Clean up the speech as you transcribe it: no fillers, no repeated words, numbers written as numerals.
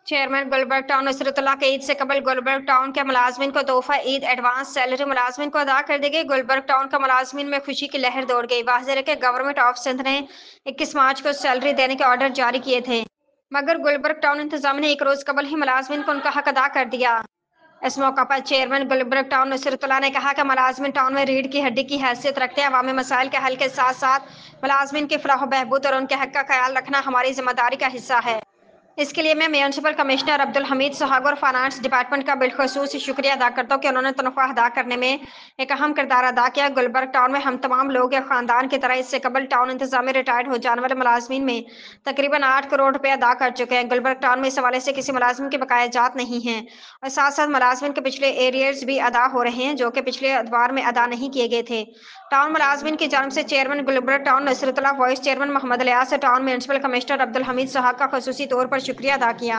Chairman Gulberg town नुसरतुल्लाह के ईद से कबल गुलबर्ग टाउन के मुलाजमिन को तोहफा ईद एडवांस सैलरी मुलाजमिन को अदा कर दी गई। गुलबर्ग टाउन का मुलाजमिन में खुशी की लहर दौड़ गई। वाज़ेह है कि गवर्नमेंट ऑफ सिंध ने 21 मार्च को सैलरी देने के ऑर्डर जारी किए थे, मगर गुलबर्ग टाउन इंतजामिया ने एक रोज कबल ही मुलाजमिन को उनका हक अदा कर दिया। इस मौका पर चेयरमैन गुलबर्ग टाउन नुसरतुल्लाह ने कहा कि मुलाजमिन टाउन में रीढ़ की हड्डी की हैसियत रखते हैं। अवामी मसाइल के हल के साथ साथ मुलाजमिन की फलाह बहबूद और उनके हक का ख्याल रखना हमारी जिम्मेदारी का हिस्सा है। इसके लिए मैं म्युनिसिपल कमिश्नर अब्दुल हमीद सुहाग और फाइनेंस डिपार्टमेंट का बिलखसूस शुक्रिया अदा करता हूँ कि उन्होंने तनख्वाह अदा करने में एक अहम किरदार अदा किया। गुलबर्ग टाउन में हम तमाम लोग या खानदान की तरह इससे कबल टाउन इंतजामिया रिटायर्ड हो जाने वाले मुलाजमीन में तकरीबन 8 करोड़ रुपए अदा कर चुके हैं। गुलबर्ग टाउन में इस हवाले से किसी मुलाजिम के बकाया जात नहीं है और साथ साथ मुलाजमिन के पिछले एरियर्स भी अदा हो रहे हैं जो कि पिछले अदवार में अदा नहीं किए गए थे। टाउन मुलाजमिन की जानब से chairman Gulberg town Nusratullah, vice chairman Mohammad Ilyas, town municipal commissioner Abdul Hamid Suhag का खसूसी तौर पर शुक्रिया अदा किया।